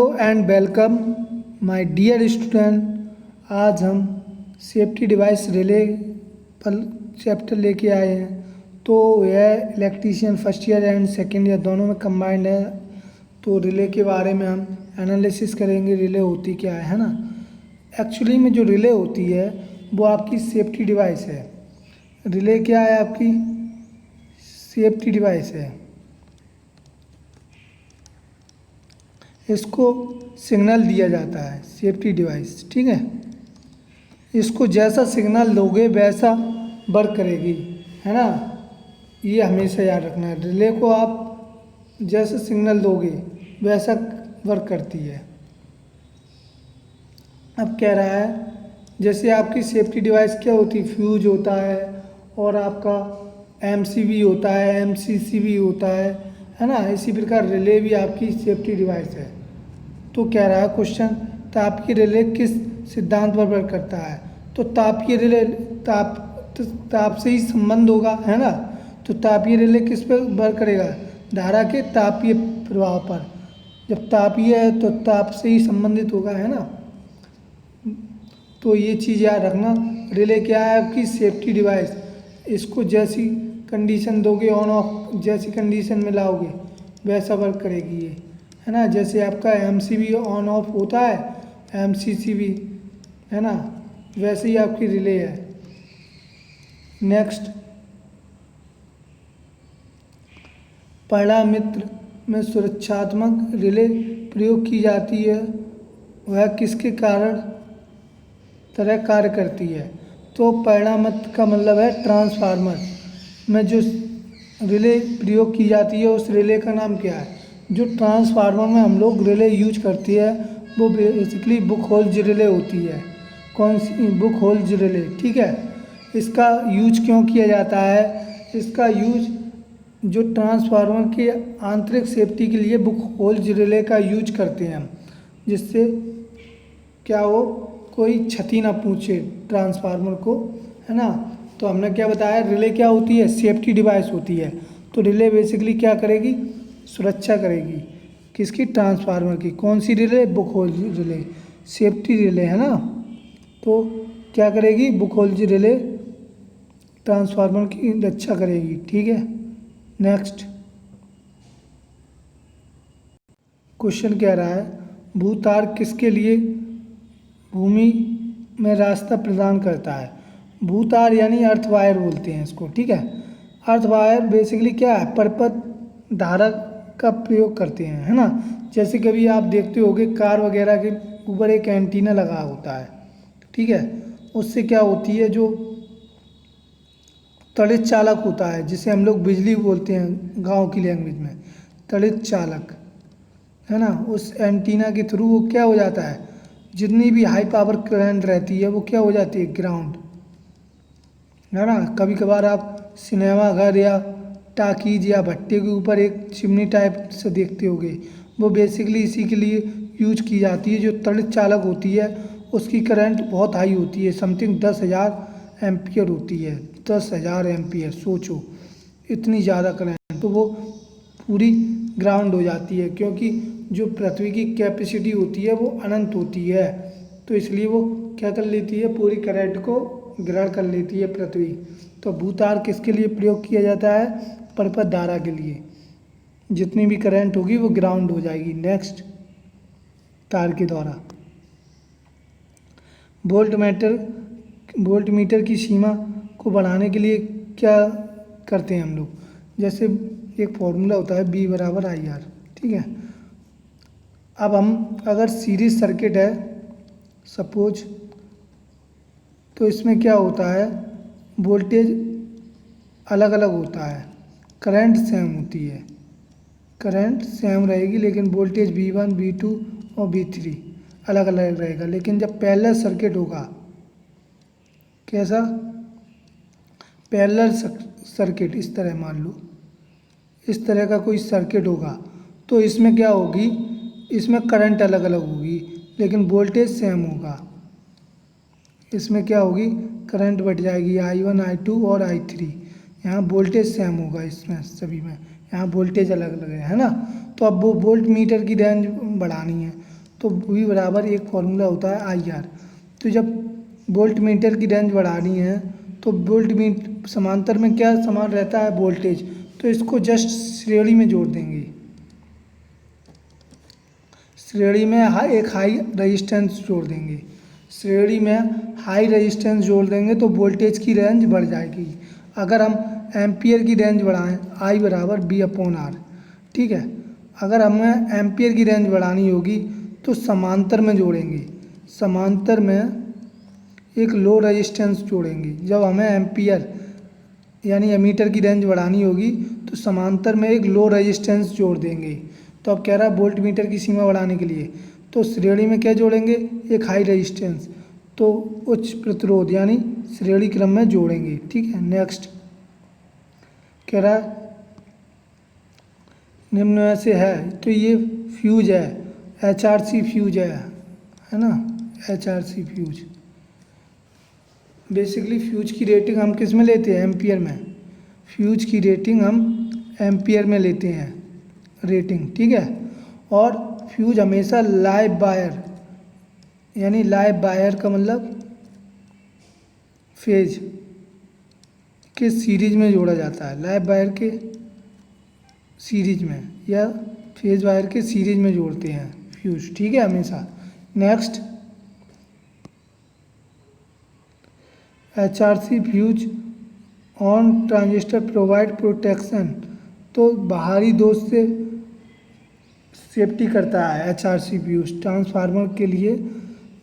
Hello and welcome my dear student. आज हम safety device relay पर चैप्टर लेके आए हैं। तो यह electrician first year and second year दोनों में कंबाइंड है। तो रिले के बारे में हम एनालिसिस करेंगे, रिले होती क्या है ना। एक्चुअली में जो रिले होती है वो आपकी सेफ्टी डिवाइस है। रिले क्या है? आपकी सेफ्टी डिवाइस है। इसको सिग्नल दिया जाता है, सेफ्टी डिवाइस, ठीक है। इसको जैसा सिग्नल दोगे वैसा वर्क करेगी, है ना। ये हमेशा याद रखना है। रिले को आप जैसा सिग्नल दोगे वैसा वर्क करती है। अब कह रहा है जैसे आपकी सेफ्टी डिवाइस क्या होती है, फ्यूज होता है और आपका एमसीबी होता है, एमसीसीबी होता है ना। इसी प्रकार रिले भी आपकी सेफ्टी डिवाइस है। तो कह रहा है क्वेश्चन, तापीय रिले किस सिद्धांत पर वर्क करता है? तो तापीय रिले ताप से ही संबंध होगा, है ना। तो तापीय रिले किस पर वर्क करेगा? धारा के तापीय प्रभाव पर। जब तापीय है तो ताप से ही संबंधित होगा, है ना। तो ये चीज़ याद रखना। रिले क्या है? आपकी सेफ्टी डिवाइस। इसको जैसी कंडीशन दोगे, ऑन ऑफ जैसी कंडीशन में लाओगे वैसा वर्क करेगी ये, है ना। जैसे आपका एमसीबी ऑन ऑफ होता है, एमसीसीबी, है ना, वैसे ही आपकी रिले है। नेक्स्ट, पहला मित्र में सुरक्षात्मक रिले प्रयोग की जाती है, वह किसके कारण तरह कार्य करती है? तो परिणामत का मतलब है ट्रांसफार्मर में जो रिले प्रयोग की जाती है उस रिले का नाम क्या है? जो ट्रांसफार्मर में हम लोग रिले यूज करती है वो बेसिकली बुक होल्ज रिले होती है। कौन सी? बुक होल्ज रिले, ठीक है। इसका यूज क्यों किया जाता है? इसका यूज जो ट्रांसफार्मर के आंतरिक सेफ्टी के लिए बुक होल्ज रिले का यूज करते हैं हम, जिससे क्या हो, कोई क्षति ना पहुँचे ट्रांसफार्मर को, है ना। तो हमने क्या बताया, रिले क्या होती है? सेफ्टी डिवाइस होती है। तो रिले बेसिकली क्या करेगी? सुरक्षा करेगी। किसकी? ट्रांसफार्मर की। कौन सी relay? Buchholz relay, safety relay, है ना। तो क्या करेगी? बुक होल्ज रिले ट्रांसफार्मर की रक्षा करेगी, ठीक है। नेक्स्ट क्वेश्चन कह रहा है, भूतार किसके लिए भूमि में रास्ता प्रदान करता है? भूतार यानी अर्थ वायर बोलते हैं इसको, ठीक है। अर्थ वायर बेसिकली क्या है? परपथ धारा का प्रयोग करते हैं, है ना। जैसे कभी आप देखते होगे कार वगैरह के ऊपर एक एंटीना लगा होता है, ठीक है। उससे क्या होती है, जो तड़ित चालक होता है जिसे हम लोग बिजली बोलते हैं गांव की लैंग्वेज में, तड़ित चालक, है ना। उस एंटीना के थ्रू वो क्या हो जाता है, जितनी भी हाई पावर करंट रहती है वो क्या हो जाती है? ग्राउंड, है ना। कभी कभार आप सिनेमा घर या टाकीज या भट्टे के ऊपर एक चिमनी टाइप से देखते होगे, वो बेसिकली इसी के लिए यूज की जाती है। जो तड़ित चालक होती है उसकी करंट बहुत हाई होती है, समथिंग 10,000 एम्पियर होती है। 10,000 एम्पियर, सोचो इतनी ज़्यादा करंट। तो वो पूरी ग्राउंड हो जाती है, क्योंकि जो पृथ्वी की कैपेसिटी होती है वो अनंत होती है। तो इसलिए वो क्या कर लेती है? पूरी करंट को ग्रहण कर लेती है पृथ्वी। तो भूतार किसके लिए प्रयोग किया जाता है? परपथ धारा के लिए। जितनी भी करंट होगी वो ग्राउंड हो जाएगी। नेक्स्ट, तार के द्वारा वोल्ट मीटर की सीमा को बढ़ाने के लिए क्या करते हैं हम लोग? जैसे एक फॉर्मूला होता है V = IR, ठीक है। अब हम अगर सीरीज सर्किट है सपोज, तो इसमें क्या होता है, वोल्टेज अलग अलग होता है, करंट सेम होती है, करंट सेम रहेगी लेकिन वोल्टेज V1, V2 और V3 अलग अलग रहेगा। लेकिन जब पैरेलल सर्किट होगा, कैसा? पैरेलल सर्किट, इस तरह मान लो, इस तरह का कोई सर्किट होगा, तो इसमें क्या होगी, इसमें करंट अलग अलग होगी लेकिन वोल्टेज सेम होगा। इसमें क्या होगी, करंट बढ़ जाएगी I1, I2 और I3। यहाँ वोल्टेज सेम होगा इसमें सभी में, यहाँ वोल्टेज अलग अलग है ना। तो अब वो वोल्ट मीटर की रेंज बढ़ानी है, तो V बराबर एक फॉर्मूला होता है IR। तो जब वोल्ट मीटर की रेंज बढ़ानी है तो वोल्ट मीटर समांतर में क्या समान रहता है, वोल्टेज, तो इसको जस्ट श्रेणी में जोड़ देंगे। श्रेणी में एक हाई रेजिस्टेंस जोड़ देंगे, श्रेणी में हाई रेजिस्टेंस जोड़ देंगे तो वोल्टेज की रेंज बढ़ जाएगी। अगर हम एम्पियर की रेंज बढ़ाएं, I बराबर V/R, ठीक है। अगर हमें एम्पियर की रेंज बढ़ानी होगी तो समांतर में जोड़ेंगे, समांतर में एक लो रेजिस्टेंस जोड़ेंगे। जब हमें एम्पियर यानी एमीटर की रेंज बढ़ानी होगी तो समांतर में एक लो रेजिस्टेंस जोड़ देंगे। तो अब कह रहा है वोल्ट मीटर की सीमा बढ़ाने के लिए तो श्रेणी में क्या जोड़ेंगे, एक हाई रेजिस्टेंस, तो उच्च प्रतिरोध यानी श्रेणी क्रम में जोड़ेंगे, ठीक है। नेक्स्ट कह रहा है निम्न में से है, तो ये फ्यूज है, HRC फ्यूज है ना, HRC फ्यूज। बेसिकली फ्यूज की रेटिंग हम किस में लेते हैं, एम्पियर में। फ्यूज की रेटिंग हम एम्पियर में लेते हैं रेटिंग, ठीक है। और फ्यूज हमेशा लाइव वायर यानी लाइव वायर का मतलब फेज के सीरीज में जोड़ा जाता है, लाइव वायर के सीरीज में या फेज वायर के सीरीज में जोड़ते हैं फ्यूज, ठीक है, हमेशा। Next HRC fuse on transistor provide protection, तो बाहरी दोष से सेफ्टी करता है HRC फ्यूज। ट्रांसफार्मर के लिए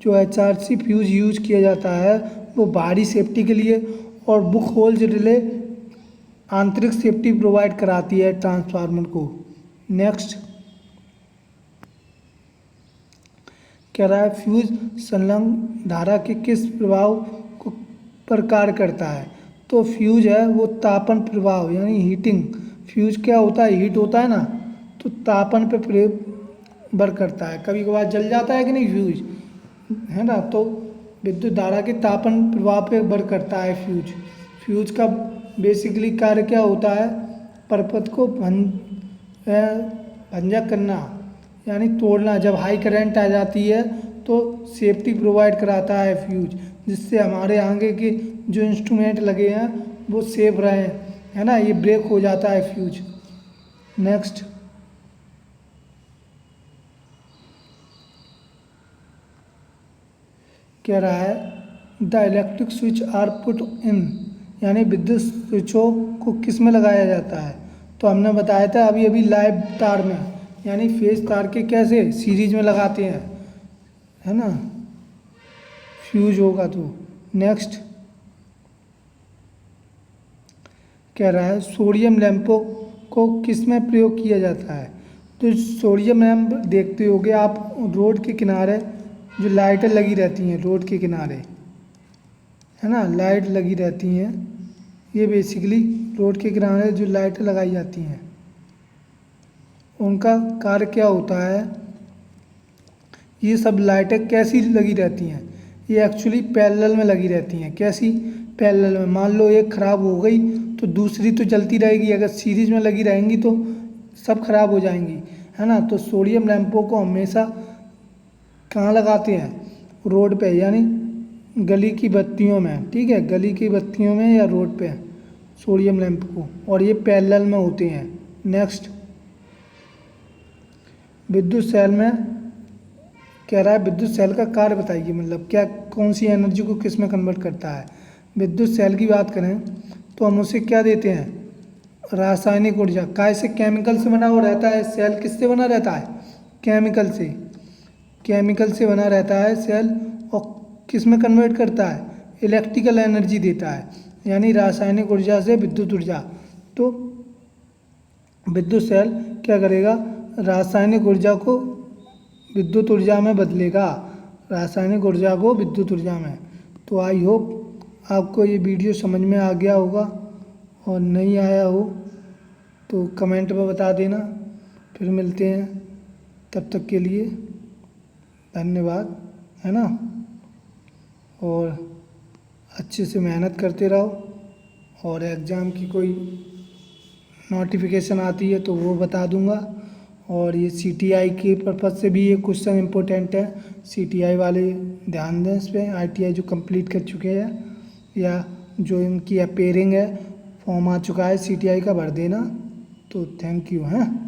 जो HRC फ्यूज यूज किया जाता है वो बाहरी सेफ्टी के लिए, और बुक होल्स रिले आंतरिक सेफ्टी प्रोवाइड कराती है ट्रांसफार्मर को। नेक्स्ट कह रहा है फ्यूज संलग्न धारा के किस प्रभाव को पर कार्य करता है, तो फ्यूज है वो तापन प्रभाव यानी हीटिंग। फ्यूज क्या होता है, हीट होता है ना, तो तापन पे वर्क करता है। कभी कभार जल जाता है कि नहीं फ्यूज, है ना, तो विद्युत धारा के तापन प्रभाव पे वर्क करता है फ्यूज। फ्यूज का बेसिकली कार्य क्या होता है, परपथ को भंजक करना यानी तोड़ना। जब हाई करंट आ जाती है तो सेफ्टी प्रोवाइड कराता है फ्यूज, जिससे हमारे आगे के जो इंस्ट्रूमेंट लगे हैं वो सेफ रहें, है ना, ये ब्रेक हो जाता है फ्यूज। नेक्स्ट कह रहा है the electric switch are put in, यानी विद्युत स्विचों को किस में लगाया जाता है, तो हमने बताया था अभी अभी लाइव तार में यानी फेज तार के कैसे सीरीज में लगाते हैं, है ना, फ्यूज होगा तो। नेक्स्ट कह रहा है सोडियम लैंपों को किस में प्रयोग किया जाता है, तो सोडियम लैंप देखते होगे आप रोड के किनारे जो लाइटें लगी रहती हैं रोड के किनारे, है ना, लाइट लगी रहती हैं, ये बेसिकली रोड के किनारे जो लाइटें लगाई जाती हैं उनका कार्य क्या होता है। ये सब लाइटें कैसी लगी रहती हैं, ये एक्चुअली पैरेलल में लगी रहती हैं। कैसी, पैरेलल में। मान लो एक ख़राब हो गई तो दूसरी तो चलती रहेगी, अगर सीरीज में लगी रहेंगी तो सब खराब हो जाएंगी, है ना। तो सोडियम लैंपों को हमेशा कहाँ लगाते हैं, रोड पे यानी गली की बत्तियों में, ठीक है, गली की बत्तियों में या रोड पे सोडियम लैंप को, और ये पैरेलल में होते हैं। नेक्स्ट विद्युत सेल में कह रहा है विद्युत सेल का कार्य बताइए, मतलब क्या कौन सी एनर्जी को किस में कन्वर्ट करता है। विद्युत सेल की बात करें तो हम उसे क्या देते हैं, रासायनिक ऊर्जा। काय से, केमिकल से बना हुआ रहता है सेल, किससे बना रहता है, केमिकल से, केमिकल से बना रहता है सेल, और किस में कन्वर्ट करता है, इलेक्ट्रिकल एनर्जी देता है, यानी रासायनिक ऊर्जा से विद्युत ऊर्जा। तो विद्युत सेल क्या करेगा, रासायनिक ऊर्जा को विद्युत ऊर्जा में बदलेगा, रासायनिक ऊर्जा को विद्युत ऊर्जा में। तो आई होप आपको ये वीडियो समझ में आ गया होगा, और नहीं आया हो तो कमेंट में बता देना। फिर मिलते हैं, तब तक के लिए धन्यवाद, है ना, और अच्छे से मेहनत करते रहो, और एग्ज़ाम की कोई नोटिफिकेशन आती है तो वो बता दूंगा। और ये सीटीआई के पर्पज़ से भी ये क्वेश्चन इम्पोर्टेंट है, सीटीआई वाले ध्यान दें इस पर। आईटीआई जो कंप्लीट कर चुके हैं या जो इनकी अपेयरिंग है, फॉर्म आ चुका है सीटीआई का, भर देना। तो थैंक यू हैं।